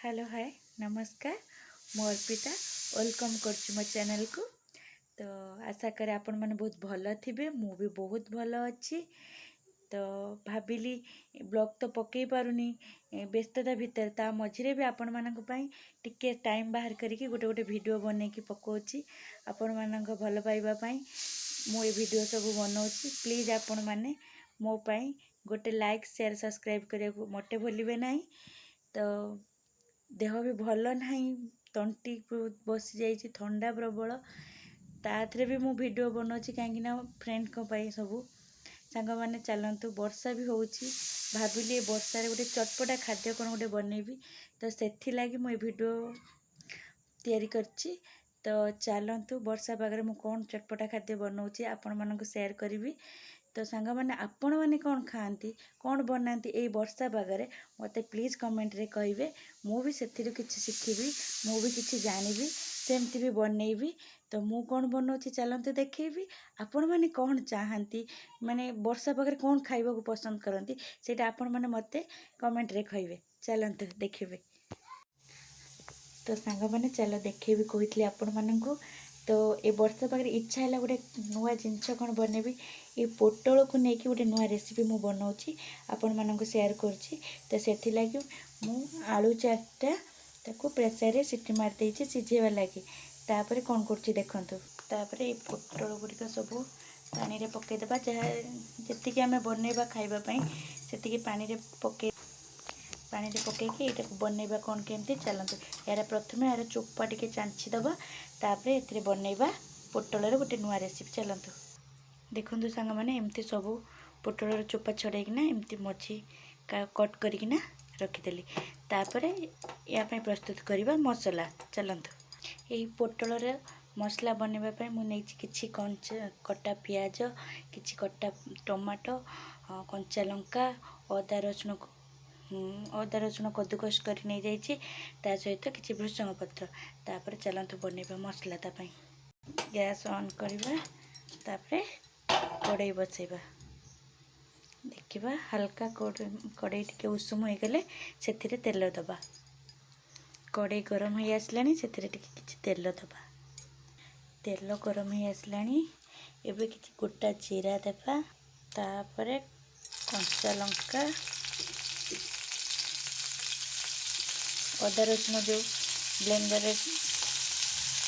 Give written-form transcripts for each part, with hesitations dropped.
Hello hi नमस्कार मु Arpita welcome करछु मो चैनल को। तो आशा करे आपण माने बहुत भल थिबे मु भी बहुत भल अच्छी। तो भाविली ब्लॉग तो पकई पारुनी व्यस्तता भितर ता मझिरे भी आपण मानक पई टिके टाइम बाहर करके गोटे गोटे वीडियो बनै कि पकोची आपण मानक भल पाइबा पई मु ए वीडियो सब बनाउची। प्लीज आपण माने मो पई गोटे लाइक शेयर सब्सक्राइब करिया को मटे भूलिबे नाही। तो देह भी भल नहीं तंटी बसी जाइए थंडा प्रबल ताथरे भी मु वीडियो बनाऊँगी कहीं फ्रेंड को सब सांग मैंने चलतु वर्षा भी होची भाविली वर्षा गोटे चटपटा खाद्य कौन गोटे बनैबी तो से लगी मुझे वीडियो तैयारी करची। तो चलतु वर्षा पागे मु कौन चटपटा खाद्य बनाऊँगी आपण मानक शेयर करी। तो सांग मैंने आपण मैंने कौन खाती कौन बनाती ये वर्षा पागे मत प्लीज कमेंट रे कहे मु भी से किसी शिखी मु भी किसी जानी सेमती भी बनैबी। तो मु कौन बनाऊँगी चलते देखेबी आपण मैंने कौन चाहती माने वर्षा पागे कौन खाइबा को पसंद करती सेटा आपण मैंने मते कमेंट रे कहे चलते देखिए। तो सांग मैंने चल देखेबी कही आपण मानू। तो ये वर्षा पाखे इच्छा है गोटे नुआ जिनस कौन बनैबी ये पोटल को लेकिन गोटे नुआ रेसिपी मु बनाऊँगी आपण मानक शेयर करछि। तो से लगी मु आलू चार्टा ताको प्रेसर रे सीटी मार देछि सिझेबा लगी तापर कौन करछि देखंतु। तापर ये पोटल गुड़िक सब पानी रे पकेदेबा जहाँ जी आम बनैबा खाइबा पई सेतिकी पानी रे पकईकि ये बनैबा कौन केमती चलतु। यार प्रथम यार चोपा टिके चांची दबा तापर ए बनैबा पोटल गोटे नुआ रेसिपी चलतु। देखु सांग मैंने एमती सब पोटल चोपा छड़ेकिना एमती मझी कट करकिना रखीदेली तापर या प्रस्तुत करवा मसला चलतु। यही पोटल मसला बनवाई मुझे किसी कटा पियाज किसी कटा टमाटो कंचा लंका अदा रसुण कद्दूकस कर नहीं जाइए ता सहित किसी भृषंग पत्र तापर चलतु बनवा मसला तापाई। गैस ऑन करवा तापर कड़ाई बसैबा देखा हल्का कड़ाई टिके उषुम हो गले से तेल दबा कड़ाई गरम हो आसला से किसी तेल दबा तेल गरम हो आसला एबे किसी गोटा जीरा देबा तापर कंचा लंका अदा रसुण जो ब्लेंडर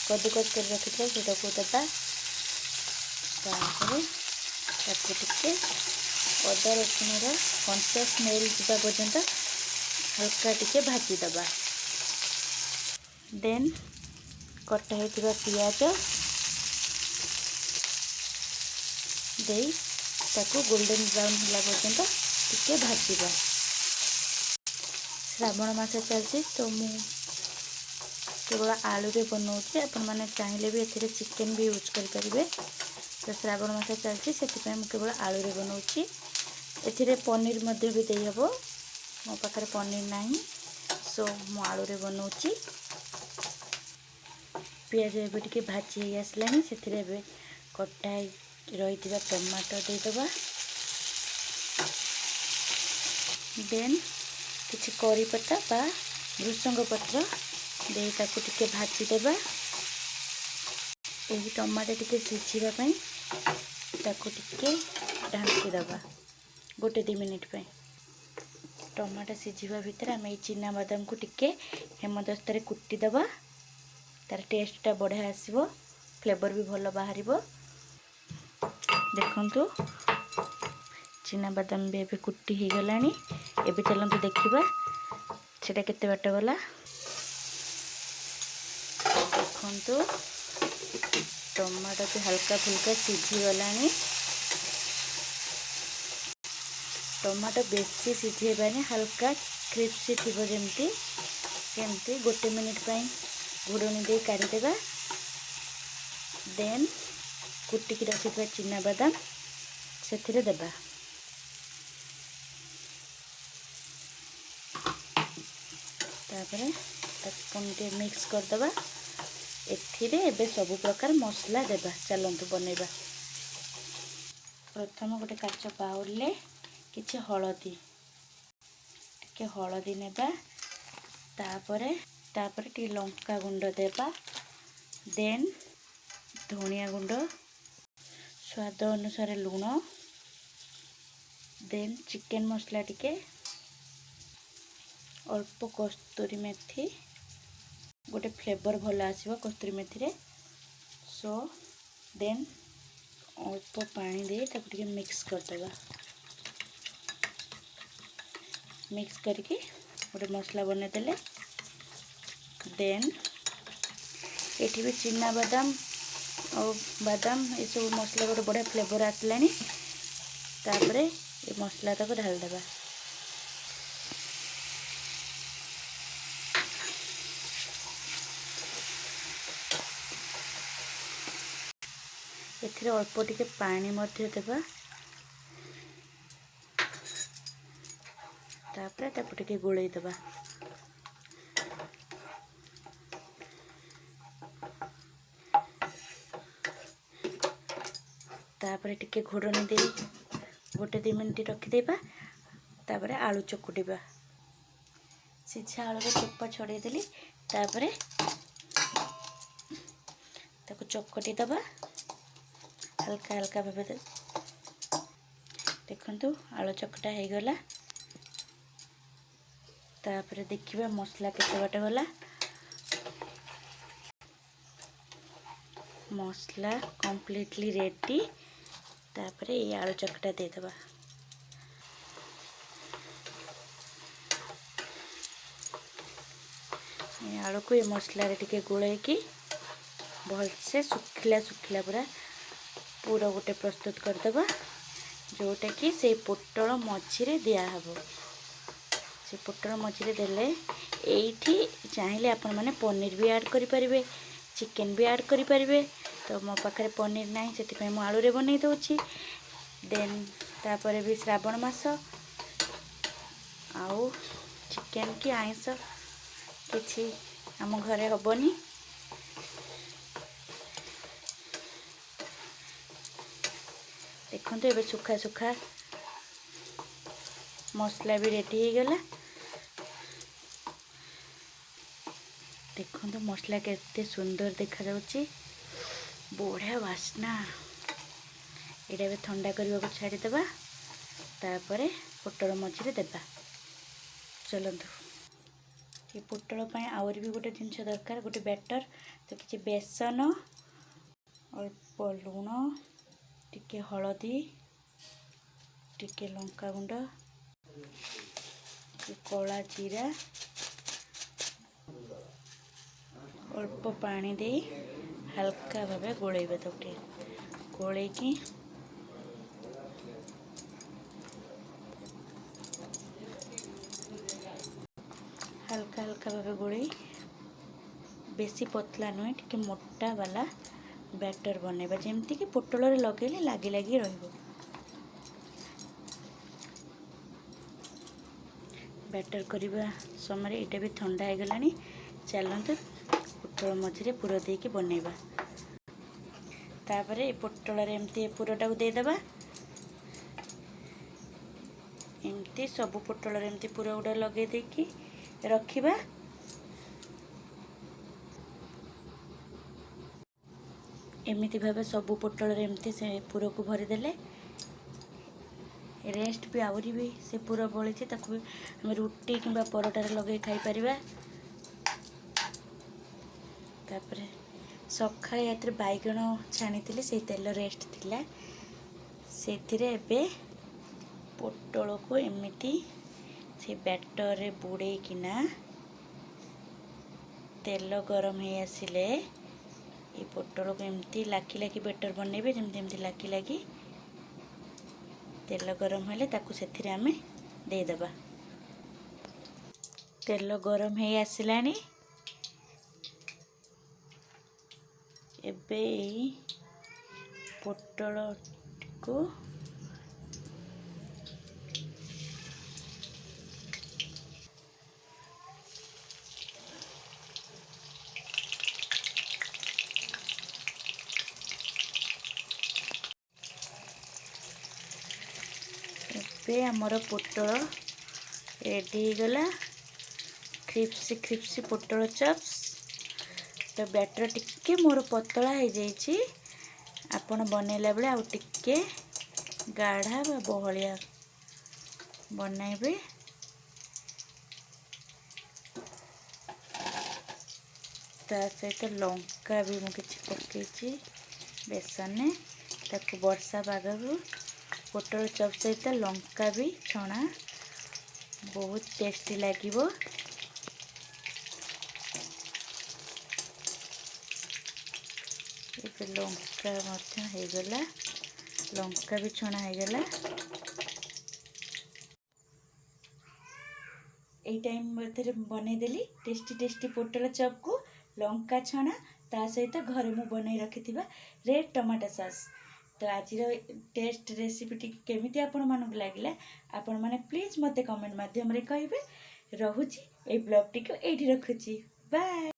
कद्दूकस कर रखी से देवा तापर टिके अदा रसुण कंचा स्मेल जावा पर्यंत हल्का टिके भाजी दबा देन कटा होइतिबा पियाज दे ताको गोल्डन ब्राउन होला पर्यंत टिके भाजीबा। श्रावण मास चलती तो मु केवल आलू रे बनाऊँगी आपण मैंने चाहिए भी ए चिकेन भी यूज करें। तो श्रावण मास चलती से केवल आलू रे बनाऊँगी ए पनीर मध्य भी दे हेबो मो पाखे पनीर नहीं सो मु आलू रे बनाऊँगी। पियाज एबे टिके भाजी आसला से कटा रही टमाटो देदबा देन किसी करी पत्ता बा भृषंग पत्र दे ताको टिके भाजी देबा यही टमाटो टिके सिझीबाई ताको टिके ढांकी दबा गोटे 2 मिनिट पे टमाटो सिझीबा भितर आम ये चिना बादाम को टिके हेमदस्तारे कुटी दबा तार टेस्टा बढ़िया आसीबो फ्लेवर भी भल बाहर। देखंतु चिना बादाम भी एबे कुटी हो गलानी एबे चलंतु देखिबा सेटा केते बाट गला। देखंतु टमाटो भी हल्का फुल्का सिझी गलानी टमाटो बेसी सिझेबानी हल्का क्रिस्पी थी जमती सेमती गोटे मिनिट पाई घोड़नी दे काढ़ीदेवा देन कुटिकी रखिଥିବା चिना बादाम से देबा तापर पुणी मिक्स करदबा एथिरे एबे सब प्रकार मसला देबा चलंतु बनैबा। प्रथम गोटे काच बाउल किछि हळदी टिके हळदी नेबा तापरे टी लंका गुंड देबा, देन धनिया गुंड, स्वाद अनुसार लूण, देन चिकेन मसला टिके, अल्प कस्तूरी मेथी, गोटे फ्लेवर भल आसीबो कस्तूरी मेथी रे। सो देन अल्प पानी दे ताको टिके मिक्स करदेबा। मिक्स करके गोटे मसला बने देले। देन एठी भी चिना बादाम और बादाम ये सब मसला गोटे बढ़िया फ्लेवर आसलानी। तापरे ये मसला ताको ढाल देबा। एथिरे अल्प टिके पानी मध्य देबा। तापरे ताको टिके गोळेई देबा। तापरे टिके घोड़नी दे गोटे 2 मिनिट रखी देबा। तापरे आलू चकुटिबा। सिझा आलू रे चोपा छड़े देली। तापरे ताको चकटी दबा हल्का हल्का भावे। देखंतु आलू चकटा हो गला। तापरे देखिबा मसला केते बाटे गला। मसला कंप्लीटली रेडी। तापरे ये आलू चकटा दे दबा। ये आलू को ये मसला रे टिके गोळे की भल से सुखिला सुखिला पूरा गोटे प्रस्तुत कर दबा। जोटा कि से पोटल मझिरे दिया हबो। से पोटल मझिरे देले एठी चाहिले आपण माने पनीर भी ऐड करि परिबे, चिकेन भी ऐड करि परिबे। तो मो पाखरे पनीर नाही सेति पय मो आलू रे बनै दउची। देन तापरे भी श्रावण मास आउ चिकेन की आइंस किछि आम घरे हबनी। देखो ये सुखा सुखा मसला भी रेडी हो गला। देखो मसला केते सुंदर देखा जाउची, बढ़िया वासना। एटा भी ठंडा करबा को छाड़ी देबा। तापरे पोटल मझिरे देबा। चलंतु ये पोटल पय आउर भी गोटे जिंस दरकार, गोटे बैटर। तो किछि बेसन, अल्प लूण, टिके हलदी, टिके लंका गुंड, कला जीरा, अल्प पानी दे हल्का भावे गोलेबे। तो गोले की हल्का हल्का भावे गोले, बेसी पतला नुहे, टिके मोटा वाला बैटर बनेबा जेमती कि पोटल रे लगेले लागी लागी रहइबो। बैटर करबा समय एटा भी ठंडा हो गलानी। चलंतु पोटल मझिरे पूरा देके बनेबा। तापरे पोटल रे एमती पूराटा को दे देबा। एमती सब पोटल रे एमती पूरा उडा लगे देकी रखिबा। एमिति भावे सब पोटल रे एमती से पूरा को भरी देले। रेस्ट भी आउरी भी से पूरा बळी छि, ताकू हम रुटी किंबा परोटा रे लगे खाई परिबा। तापरे सखाळे यात्रे बैगण छाणी से तेल रेस्ट थिला। सेथिरे एबे पोटल को एमिति से बैटर रे बुड़े किना तेल गरम हे आसिले ये पोटल को एमती लाखी लाखी बैटर बनेबे। जेमती एमती लाखी लाखी तेल गरम हेले ताकू सेथिरे आमे दे देबा। तेल गरम हे आसिलानी। एबे पोटल को एबे हमर पोटल रेडी गला क्रिप्सी पोटल चप्स। तो बैटर टिके मोर पतला हो जाइए, आपण बनैला बेले आउ टिके गाढ़ा बा बहलिया बनैबे। ता सहित लंका भी मुझे पकई बेसन ताकू वर्षा पाग को पोटल चप सहित लंका भी छणा बहुत टेस्टी लगिवो। ये लंका होगला, लंका भी छणा होगला। ये टाइम मध्य बनईदेली टेस्टी पोटल चप को लंका छणा ता सहित घरे मु बनई रखि रेड टमाटो सॉस। तो आज टेस्ट रेसिपी केमिति आपण मानक लागला आपण माने प्लीज मते कमेंट माध्यम रे कहिबे। रहुची ए ब्लॉग टी को एठी रखुची। बाय।